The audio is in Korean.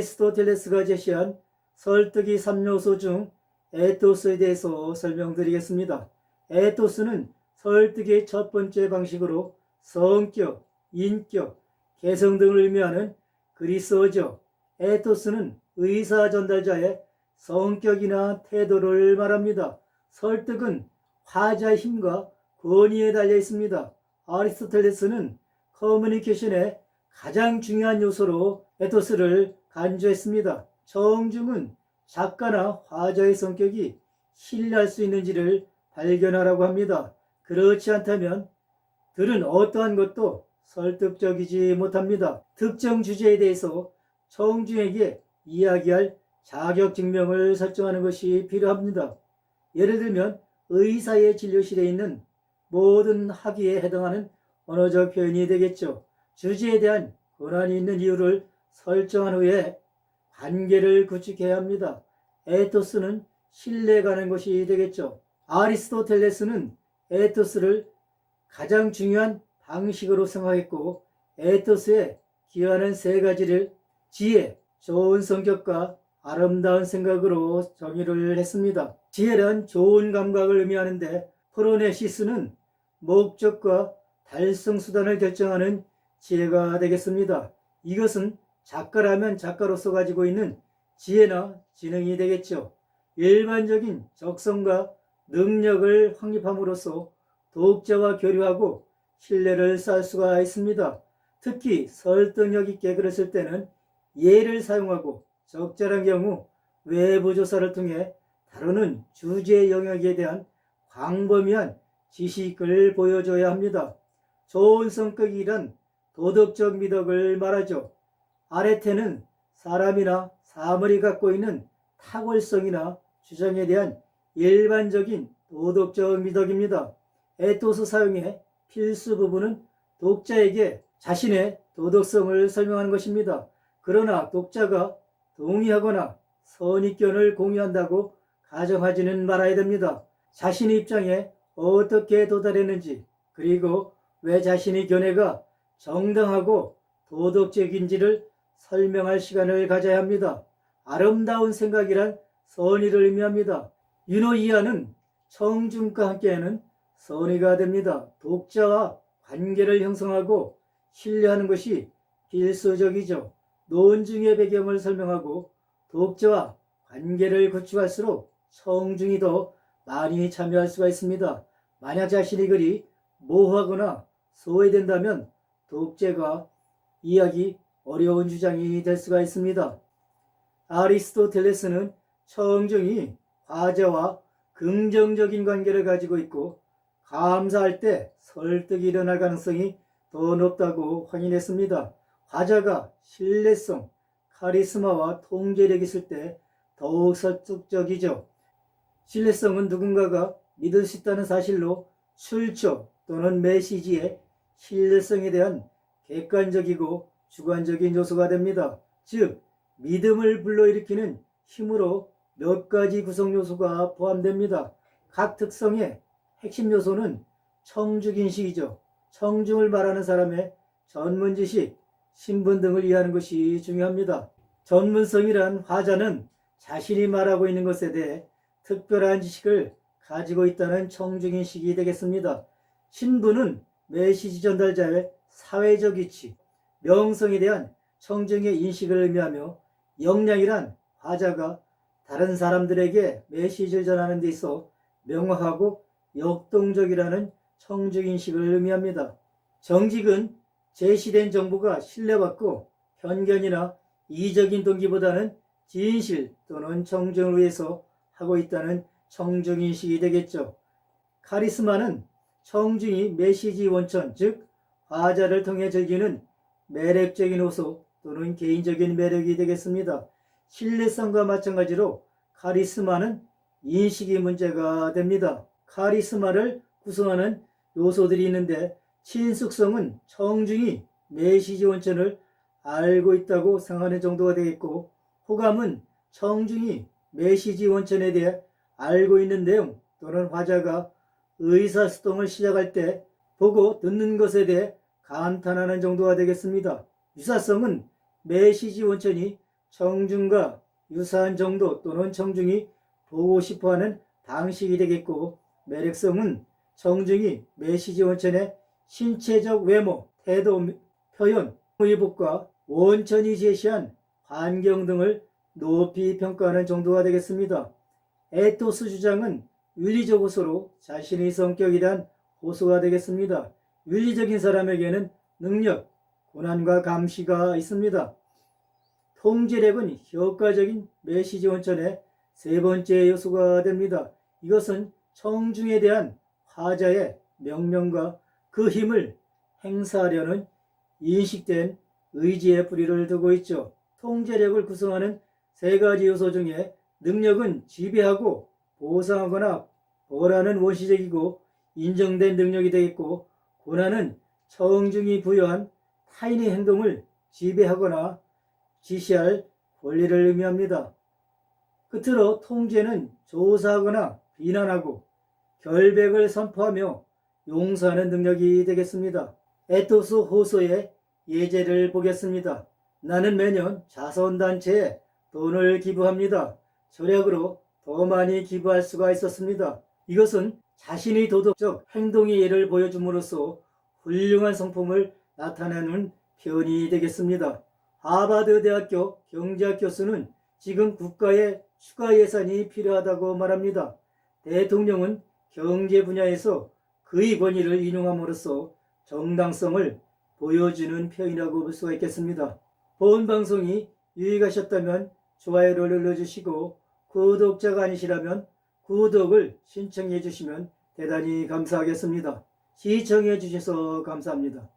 아리스토텔레스가 제시한 설득이 3요소 중 에토스에 대해서 설명드리겠습니다. 에토스는 설득의 첫 번째 방식으로 성격, 인격, 개성 등을 의미하는 그리스어죠. 에토스는 의사 전달자의 성격이나 태도를 말합니다. 설득은 화자의 힘과 권위에 달려 있습니다. 아리스토텔레스는 커뮤니케이션의 가장 중요한 요소로 에토스를 간주했습니다. 청중은 작가나 화자의 성격이 신뢰할 수 있는지를 발견하라고 합니다. 그렇지 않다면 들은 어떠한 것도 설득적이지 못합니다. 특정 주제에 대해서 청중에게 이야기할 자격증명을 설정하는 것이 필요합니다. 예를 들면 의사의 진료실에 있는 모든 학위에 해당하는 언어적 표현이 되겠죠. 주제에 대한 권한이 있는 이유를 설정한 후에 관계를 구축해야 합니다. 에토스는 신뢰가는 것이 되겠죠. 아리스토텔레스는 에토스를 가장 중요한 방식으로 생각했고 에토스에 기여하는 세 가지를 지혜, 좋은 성격과 아름다운 생각으로 정의를 했습니다. 지혜란 좋은 감각을 의미하는데 프로네시스는 목적과 달성 수단을 결정하는 지혜가 되겠습니다. 이것은 작가라면 작가로서 가지고 있는 지혜나 지능이 되겠죠. 일반적인 적성과 능력을 확립함으로써 독자와 교류하고 신뢰를 쌓을 수가 있습니다. 특히 설득력 있게 글을 쓸 때는 예를 사용하고 적절한 경우 외부 조사를 통해 다루는 주제 영역에 대한 광범위한 지식을 보여줘야 합니다. 좋은 성격이란 도덕적 미덕을 말하죠. 아레테는 사람이나 사물이 갖고 있는 탁월성이나 주장에 대한 일반적인 도덕적 미덕입니다. 에토스 사용의 필수 부분은 독자에게 자신의 도덕성을 설명하는 것입니다. 그러나 독자가 동의하거나 선입견을 공유한다고 가정하지는 말아야 됩니다. 자신의 입장에 어떻게 도달했는지 그리고 왜 자신의 견해가 정당하고 도덕적인지를 설명할 시간을 가져야 합니다. 아름다운 생각이란 선의를 의미합니다. 유노이아는 청중과 함께하는 선의가 됩니다. 독자와 관계를 형성하고 신뢰하는 것이 필수적이죠. 논중의 배경을 설명하고 독자와 관계를 구축할수록 청중이 더 많이 참여할 수가 있습니다. 만약 자신의 글이 모호하거나 소외된다면 독자가 이해하기 어려운 주장이 될 수가 있습니다. 아리스토텔레스는 청중이 화자와 긍정적인 관계를 가지고 있고 감사할 때 설득이 일어날 가능성이 더 높다고 확인했습니다. 화자가 신뢰성, 카리스마와 통제력이 있을 때 더욱 설득적이죠. 신뢰성은 누군가가 믿을 수 있다는 사실로 출처 또는 메시지의 신뢰성에 대한 객관적이고 주관적인 요소가 됩니다. 즉, 믿음을 불러일으키는 힘으로 몇 가지 구성 요소가 포함됩니다. 각 특성의 핵심 요소는 청중인식이죠. 청중을 말하는 사람의 전문 지식, 신분 등을 이해하는 것이 중요합니다. 전문성이란 화자는 자신이 말하고 있는 것에 대해 특별한 지식을 가지고 있다는 청중인식이 되겠습니다. 신분은 메시지 전달자의 사회적 위치, 명성에 대한 청중의 인식을 의미하며 역량이란 화자가 다른 사람들에게 메시지를 전하는 데 있어 명확하고 역동적이라는 청중인식을 의미합니다. 정직은 제시된 정보가 신뢰받고 편견이나 이적인 동기보다는 진실 또는 청정을 위해서 하고 있다는 청중인식이 되겠죠. 카리스마는 청중이 메시지 원천, 즉 화자를 통해 즐기는 매력적인 요소 또는 개인적인 매력이 되겠습니다. 신뢰성과 마찬가지로 카리스마는 인식이 문제가 됩니다. 카리스마를 구성하는 요소들이 있는데 친숙성은 청중이 메시지 원천을 알고 있다고 생각하는 정도가 되겠고, 호감은 청중이 메시지 원천에 대해 알고 있는 내용 또는 화자가 의사소통을 시작할 때 보고 듣는 것에 대해 감탄하는 정도가 되겠습니다. 유사성은 메시지 원천이 청중과 유사한 정도 또는 청중이 보고 싶어하는 방식이 되겠고, 매력성은 청중이 메시지 원천의 신체적 외모, 태도, 표현, 의복과 원천이 제시한 환경 등을 높이 평가하는 정도가 되겠습니다. 에토스 주장은 윤리적 호소로 자신의 성격에 대한 호소가 되겠습니다. 윤리적인 사람에게는 능력, 고난과 감시가 있습니다. 통제력은 효과적인 메시지 원천의 세 번째 요소가 됩니다. 이것은 청중에 대한 화자의 명령과 그 힘을 행사하려는 인식된 의지의 뿌리를 두고 있죠. 통제력을 구성하는 세 가지 요소 중에 능력은 지배하고 보상하거나 벌하는 원시적이고 인정된 능력이 되겠고, 고난은 청중이 부여한 타인의 행동을 지배하거나 지시할 권리를 의미합니다. 끝으로 통제는 조사하거나 비난하고 결백을 선포하며 용서하는 능력이 되겠습니다. 에토스 호소의 예제를 보겠습니다. 나는 매년 자선단체에 돈을 기부합니다. 절약으로 더 많이 기부할 수가 있었습니다. 이것은 자신의 도덕적 행동의 예를 보여줌으로써 훌륭한 성품을 나타내는 표현이 되겠습니다. 하버드 대학교 경제학 교수는 지금 국가에 추가 예산이 필요하다고 말합니다. 대통령은 경제 분야에서 그의 권위를 인용함으로써 정당성을 보여주는 표현이라고 볼 수가 있겠습니다. 본 방송이 유익하셨다면 좋아요를 눌러주시고, 구독자가 아니시라면 구독을 신청해 주시면 대단히 감사하겠습니다. 시청해 주셔서 감사합니다.